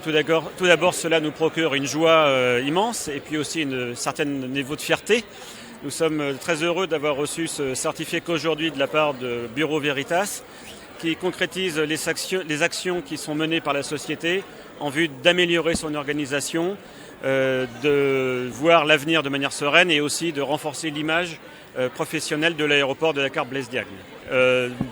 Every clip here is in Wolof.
tout d'abord, cela nous procure une joie immense et puis aussi un certain niveau de fierté. Nous sommes très heureux d'avoir reçu ce certificat qu'aujourd'hui de la part de Bureau Veritas qui concrétise les actions qui sont menées par la société en vue d'améliorer son organisation, de voir l'avenir de manière sereine et aussi de renforcer l'image professionnelle de l'aéroport de Dakar-Blaise-Diagne.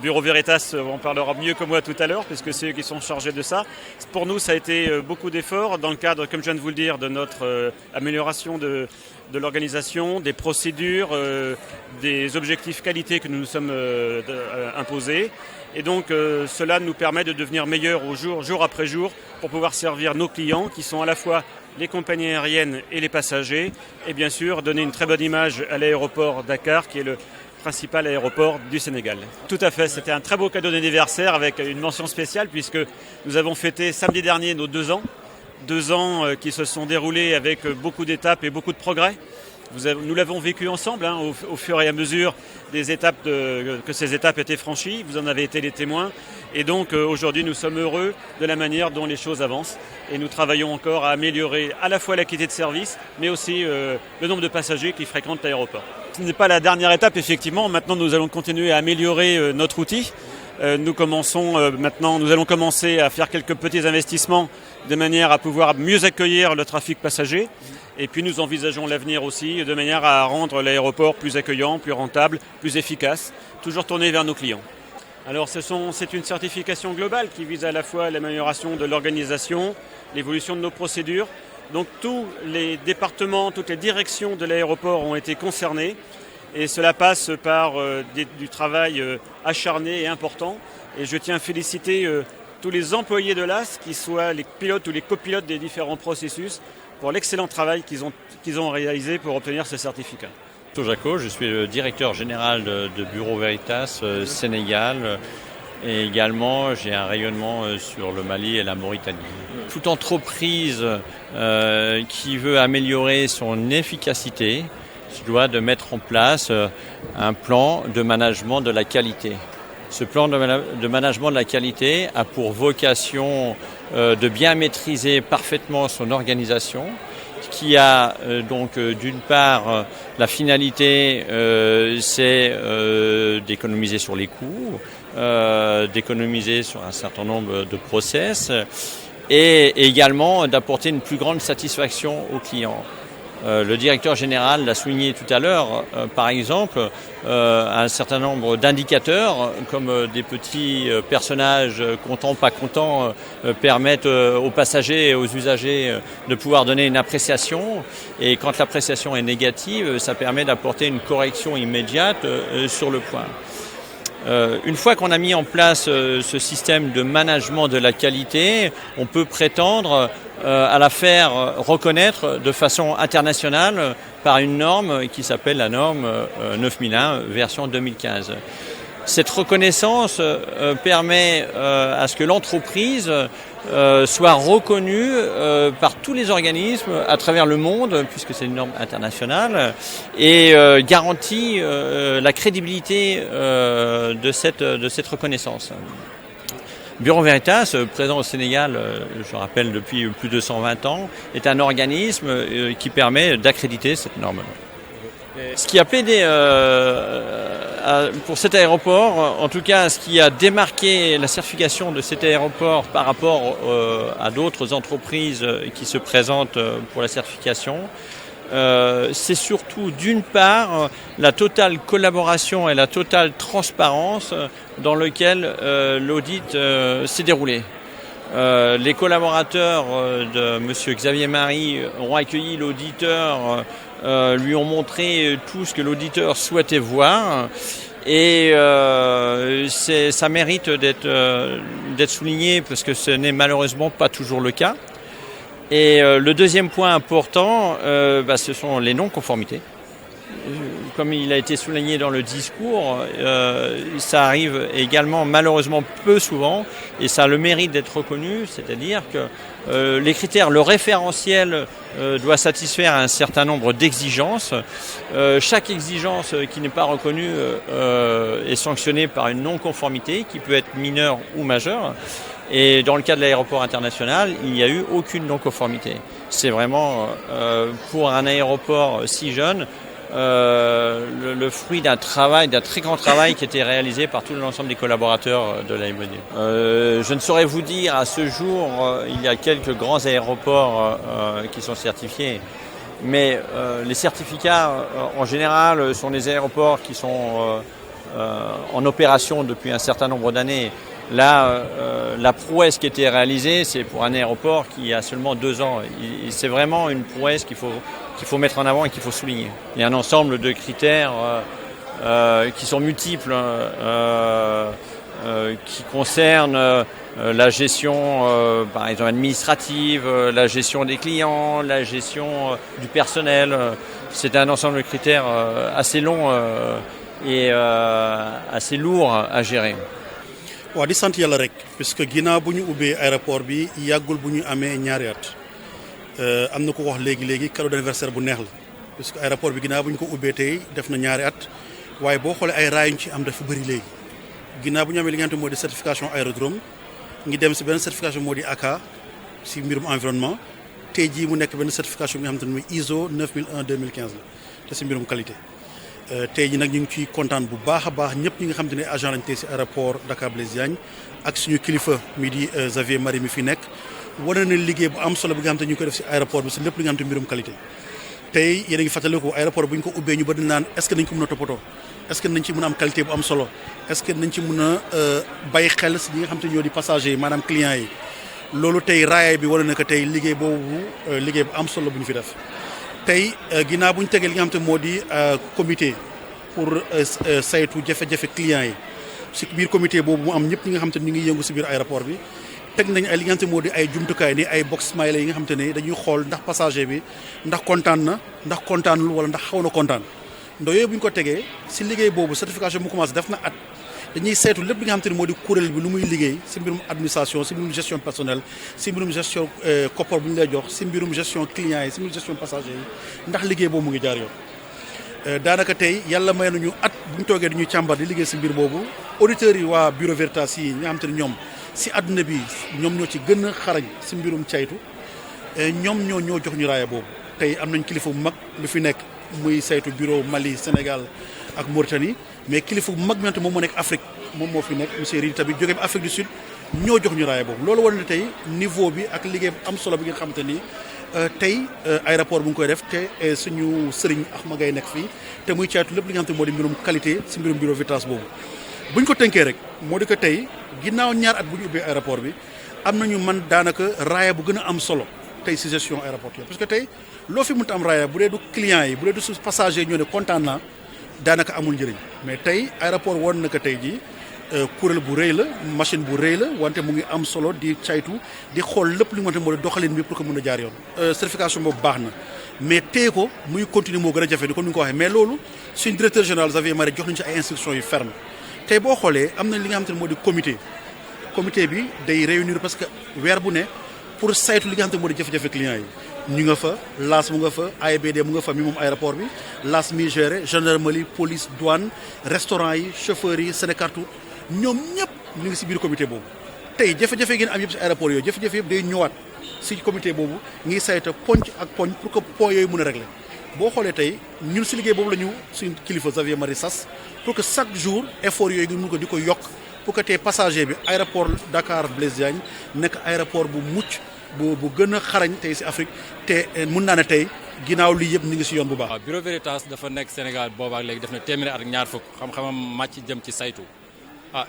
Bureau Veritas en parlera mieux que moi tout à l'heure puisque c'est eux qui sont chargés de ça. Pour nous, ça a été beaucoup d'efforts dans le cadre, comme je viens de vous le dire, de notre amélioration de l'organisation, des procédures, des objectifs qualité que nous nous sommes imposés. Et donc cela nous permet de devenir meilleurs jour après jour pour pouvoir servir nos clients qui sont à la fois les compagnies aériennes et les passagers et bien sûr donner une très bonne image à l'aéroport Dakar qui est le principal aéroport du Sénégal. Tout à fait, c'était un très beau cadeau d'anniversaire avec une mention spéciale puisque nous avons fêté samedi dernier nos 2 ans. 2 ans qui se sont déroulés avec beaucoup d'étapes et beaucoup de progrès. Nous l'avons vécu ensemble au fur et à mesure des étapes que ces étapes étaient franchies. Vous en avez été les témoins. Et donc aujourd'hui, nous sommes heureux de la manière dont les choses avancent. Et nous travaillons encore à améliorer à la fois la qualité de service, mais aussi le nombre de passagers qui fréquentent l'aéroport. Ce n'est pas la dernière étape, effectivement. Maintenant, nous allons continuer à améliorer notre outil. Nous allons commencer à faire quelques petits investissements de manière à pouvoir mieux accueillir le trafic passager. Et puis nous envisageons l'avenir aussi de manière à rendre l'aéroport plus accueillant, plus rentable, plus efficace, toujours tourné vers nos clients. Alors c'est une certification globale qui vise à la fois l'amélioration de l'organisation, l'évolution de nos procédures. Donc tous les départements, toutes les directions de l'aéroport ont été concernés. Et cela passe par du travail acharné et important. Et je tiens à féliciter tous les employés de l'AS, qu'ils soient les pilotes ou les copilotes des différents processus, pour l'excellent travail qu'ils ont réalisé pour obtenir ce certificat. Jaco, je suis le directeur général de Bureau Veritas Sénégal. Et également, j'ai un rayonnement sur le Mali et la Mauritanie. Toute entreprise qui veut améliorer son efficacité se doit de mettre en place un plan de management de la qualité. Ce plan de management de la qualité a pour vocation de bien maîtriser parfaitement son organisation, qui a donc d'une part la finalité, c'est d'économiser sur les coûts, d'économiser sur un certain nombre de process et également d'apporter une plus grande satisfaction aux clients. Le directeur général l'a souligné tout à l'heure, par exemple, un certain nombre d'indicateurs, comme des petits personnages contents, pas contents, permettent aux passagers et aux usagers de pouvoir donner une appréciation. Et quand l'appréciation est négative, ça permet d'apporter une correction immédiate sur le point. Une fois qu'on a mis en place ce système de management de la qualité, on peut prétendre à la faire reconnaître de façon internationale par une norme qui s'appelle la norme 9001 version 2015. Cette reconnaissance permet à ce que l'entreprise soit reconnue par tous les organismes à travers le monde, puisque c'est une norme internationale, et garantit la crédibilité de cette reconnaissance. Bureau Veritas, présent au Sénégal, je rappelle depuis plus de 120 ans, est un organisme qui permet d'accréditer cette norme. Ce qui a plaidé pour cet aéroport, en tout cas ce qui a démarqué la certification de cet aéroport par rapport à d'autres entreprises qui se présentent pour la certification, c'est surtout d'une part la totale collaboration et la totale transparence dans lequel l'audit s'est déroulé. Les collaborateurs de M. Xavier Marie ont accueilli l'auditeur, lui ont montré tout ce que l'auditeur souhaitait voir et ça mérite d'être souligné parce que ce n'est malheureusement pas toujours le cas. Et le deuxième point important, ce sont les non-conformités. comme il a été souligné dans le discours, ça arrive également malheureusement peu souvent et ça a le mérite d'être reconnu, c'est-à-dire que les critères, le référentiel doit satisfaire un certain nombre d'exigences. Chaque exigence qui n'est pas reconnue est sanctionnée par une non-conformité qui peut être mineure ou majeure. Et dans le cas de l'aéroport international, il n'y a eu aucune non-conformité. C'est vraiment, pour un aéroport si jeune, le fruit d'un très grand travail qui a été réalisé par tout l'ensemble des collaborateurs de l'AMD. Je ne saurais vous dire, à ce jour, il y a quelques grands aéroports qui sont certifiés. Mais les certificats, en général, sont des aéroports qui sont en opération depuis un certain nombre d'années. Là, la prouesse qui a été réalisée, c'est pour un aéroport qui a seulement 2 ans. C'est vraiment une prouesse qu'il faut mettre en avant et qu'il faut souligner. Il y a un ensemble de critères qui sont multiples, qui concernent la gestion, par exemple, administrative, la gestion des clients, la gestion du personnel. C'est un ensemble de critères assez long et assez lourd à gérer. waaw di sant yàlla rek puisque ginnaaw bu ñu ubbee aéroport bi yàggul bu ñu amee ñaari at am na ko wax léegi cadeau d'anniversaire bu neex la puisque aéroport bi ginnaaw bu ñu ko ubbee tey def na ñaari at waaye boo xoolee ay raay yu ñu ci am dafa bëri léegi ginnaaw bu ñu amee li nga xam ne moo di certification aérodrome ngi dem si benn certification moo di ACA si mbirum environnement tey jii mu nekk benn certification bi nga xam te ne muy ISO 9001 2015 la te si mbirum qualité. tey jii nag ñu ngi ciy kontaan bu baax a baax ñëpp ñi nga xam te ne agent lañ tey si aéroport Dakar Blaise Diagne ak suñu kilifa mi di Xavier Marie mi fi nekk wane na liggéey bu am solo bi nga xam te ñu koy def si aéroport bi si lépp li nga xam te mbirum qualité. tey yéen a ngi fàttaliku aéroport bu ñu ko ubbee ñu bëri naan est-ce que nañ ko mën a toppatoo est-ce que nañ ci mën a am qualité bu am solo est-ce que nañ ci mën a bàyyi xel si ñi nga xam te ñoo di passagers yi maanaam clients yi loolu tey raaya bi wane na ko tey liggéey boobu liggéey bu am solo bu ñu fi def. tey ginnaaw bu ñu tegee li nga xam te moo di comité pour saytu jafe-jafe clients yi si biir comité boobu mu am ñëpp ñi nga xam te ñu ngi yëngu si biir aéroport bi teg nañ ay li nga xam te moo di ay jumtukaay ni ay box smiley yi nga xam te ne dañuy xool ndax passager bi ndax kontaan na ndax kontaanul wala ndax xaw na kontaan ndax yooyu bu ñu ko tegee si liggéey boobu certification bu commencé def na at dañuy saytu lépp li nga xam te ne moo di kuréel bi lu muy liggéey si mbirum administration si mbirum gestion personnelle si mbirum gestion koppar bu ñu lay jox si mbirum gestion clients yi si mbirum gestion passager yi ndax liggéey boobu mu ngi jaar yoon. daanaka tey yàlla may nañu at bu ñu toogee dañuy càmbar di liggéey si mbir boobu auditeurs yi waa Bureau Veritas yi nga xam te ne ñoom si àdduna bi ñoom ñoo ci gën a xarañ si mbirum caytu ñoom ñoo jox ñu raaya boobu tey am nañ kilifa bu mag lu fi nekk muy saytu bureau Mali Sénégal ak Mauritanie mais kilifa bu mag bi moom moo nekk Afrique moom moo fi nekk monsieur Ridi tamit jógee ba Afrique du Sud ñoo jox ñu raaya boobu loolu war na tey niveau bi ak liggéey bu am solo bi nga xamante ni tey aéroport bu ngi koy def te suñu sëriñ Axma Gaye nekk fii te muy caytu lépp li nga xam te moo di mbirum qualité si mbirum Bureau Veritas boobu bu ñu ko tënkee rek moo di ko tey ginnaaw ñaar at bu ñu ubbee aéroport bi am nañu man daanaka raaya bu gën a am solo tey si gestion aéroportuaire parce que tey loo fi mënta am raaya bu dee du client yi bu dee du su passager ñoo ne kontaan naa daanaka amul njëriñ mais tey aéroport woon na ko tey jii kuréel bu rëy la machine bu rëy la wante mu ngi am solo di caytu di xool lépp li nga xamante moo di doxalin bi pour que mën a jaar yoon. certification boobu baax na mais téye ko muy continuer moo gën a jafe ni comme ni nga ko waxee mais loolu suñ directeur général Xavier Marie jox nañu ci ay instructions yu ferme tey boo xoolee am nañ li nga xamante ne moo di comité bi day réunir parce que weer bu ne pour saytu li nga xamante ne moo di jafe-jafe clients yi ñu nga fa LAS mu nga fa AIBD mu nga fa mi moom aéroport bi LAS mi géré gendarmerie police douane restaurant yi chauffeurs yi Sénécartour ñoom ñëpp ñu ngi si biir comité boobu tey jafe-jafe ngeen am yëpp si aéroport yooyu jafe-jafe yëpp day ñëwaat si comité boobu ngi sayta poñ ak poñ pour que point yooyu mën a régler boo xoolee tey ñun si liggéey boobu la ñu suñu kilifa Xavier Marie sas pour que chaque jour effort yooyu nga mun ko di ko yokk pour que tey passager bi aéroport Dakar Blaise Diagne nekk aéroport bu mucc bu gën a xarañ tey si Afrique te mun naa ne tey ginnaaw lii yëpp ñu ngi si yoon bu baax. waaw Bureau Veritas dafa nekk Sénégal boobaak léegi def na téeméeri at ak ñaar fukk xam-xamam màcc jëm ci saytu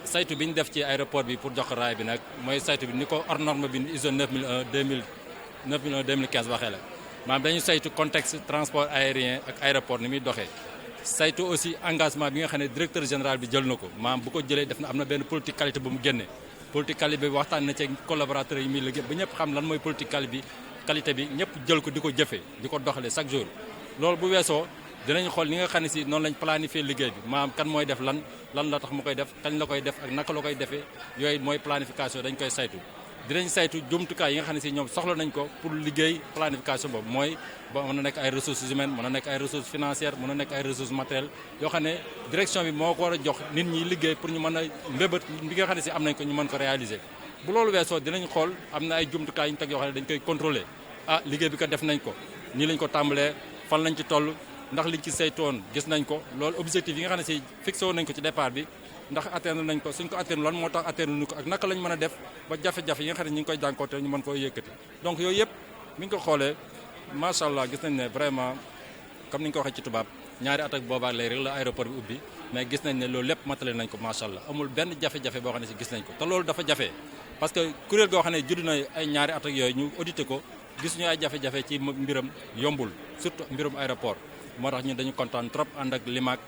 saytu bi ñu def ci aéroport bi pour jox raay bi nag mooy saytu bi ni ko hors norme bi ISO 2015 waxee la maanaam dañu saytu contexte transport aérien ak aéroport ni muy doxee saytu aussi engagement bi nga xam ne directeur général bi jël na ko maanaam bu ko jëlee def na am na benn politique qualité bu mu génne politique qualité bi waxtaan na ci collaborateurs yi muy liggéey ba ñëpp xam lan mooy politique qualité bi ñëpp jël ko di ko jëfee di ko doxalee chaque jour loolu bu weesoo dinañ xool ni nga xam ne si noonu lañ planifier liggéey bi maanaam kan mooy def lan la tax mu koy def kañ la koy def ak naka la koy defee yooyu mooy planification dañ koy saytu dinañ saytu jumtukaay yi nga xam ne si ñoom soxla nañ ko pour liggéey planification boobu mooy ba mën a nekk ay ressources humaines mën a nekk ay ressources financières mën a nekk ay ressources matérielles yoo xam ne direction bi moo ko war a jox nit ñi liggéey pour ñu mën a mbébét bi nga xam ne si am nañ ko ñu mën ko réaliser bu loolu weesoo dinañ xool am na ay jumtukaay yu ñu teg yoo xam ne dañ koy contrôler liggéey bi ko def nañ ko nii lañ ko tàmbalee fan lañ ci toll ndax liñ ci saytoon gis nañ ko loolu objectif yi nga xam ne si fixé woon nañ ko ci départ bi ndax atteindre nañ ko suñ ko atteindre lan moo tax atteindre ñu ko ak naka lañ mën a def ba jafe-jafe yi nga xam ne ñu ngi koy jànkoote ñu mën koo yëkkati donc yooyu yëpp mi ngi ko xoolee macha allah gis nañ ne vraiment comme ni nga ko waxee ci tubaab ñaari at ak boobaak lay rek la aéroport bi ubbi mais gis nañ ne loolu lépp matale nañ ko macha allah amul benn jafe-jafe boo xam ne si gis nañ ko te loolu dafa jafe parce que kuréel goo xam ne judd na ay ñaari at ak yooyu ñu audité ko gisuñu ay jafe-jafe ci mbiram yombul surtout mbirum aéroport moo tax ñun dañu kontaan trop ànd ak LIMAC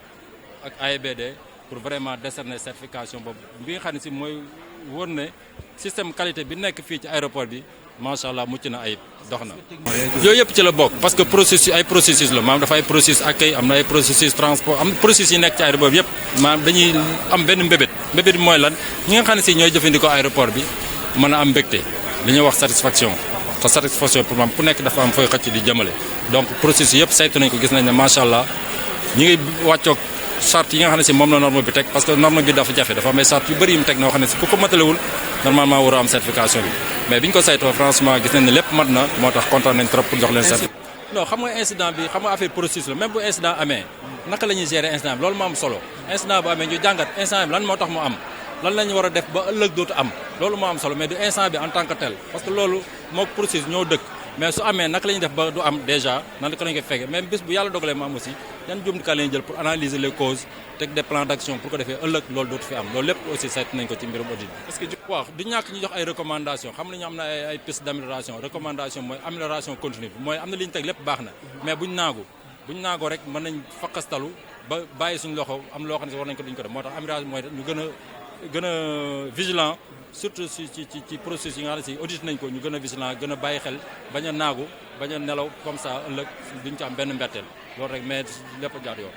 ak AIBD pour vraiment décerner certification boobu bi nga xam ne si mooy wóor ne système qualité bi nekk fii ci aéroport bi macha allah mucc na ayib dox na. yooyu yëpp ci la bokk parce que processus la maanaam dafa ay processus accueil am na ay processus transport am processus yi nekk ci aéroport bi yëpp maanaam dañuy am benn mbébét bi mooy lan ñi nga xam ne si ñooy jëfandikoo aéroport bi mën a am mbégte li ñuy wax satisfaction. te satisfaction pour ku nekk dafa am fooy xëcc di jëmale donc processus yëpp saytu nañ ko gis nañ ne macha allah ñi ngi wàccoog charte yi nga xam ne si moom la norme bi teg parce que norme bi dafa jafe dafa am ay charte yu bëri yu mu teg noo xam ne si ku ko matalewul normalement war a am certification bi mais bi ñu ko saytoo franchement gis nañ ne lépp mat na moo tax kontaan nañ trop pour jox leen certificat. non xam nga incident bi xam nga affaire processus la même bu incident amee naka la ñuy gérer incident bi loolu moo am solo incident bu amee ñu jàngat incident bi lan moo tax mu am lan la ñu war a def ba ëllëg dootu am loolu moo am solo mais du instant bi en tant que tel parce que loolu moo processus ñoo dëkk mais su amee naka la ñuy def ba du am déjà nan la ko lañ koy fekkee même bis bu yàlla dogalee mu am aussi yan jumtukaay la ñuy jël pour analyser les causes teg des plans d'action pour ko defee ëllëg loolu dootu fi am loolu lépp aussi saytu nañ ko ci mbirum audit parce que waaw du ñàkk ñu jox ay recommandations xam nañu am na ay pistes d'amélioration recommandation mooy amélioration continue bi mooy am na li ñu teg lépp baax na mais buñ naagoo rek mën nañ faqastalu ba bàyyi suñu loxo am loo xam ne war nañ ko duñ ko def moo tax amélioration mooy ñu gën a vigilant surtout ci processus yi nga xam ne si audit nañ ko ñu gën a vigilant gën a bàyyi xel bañ a naagu bañ a nelaw comme ça ëllëg duñ ci am benn mbetteel loolu rek mais lépp jaar yoon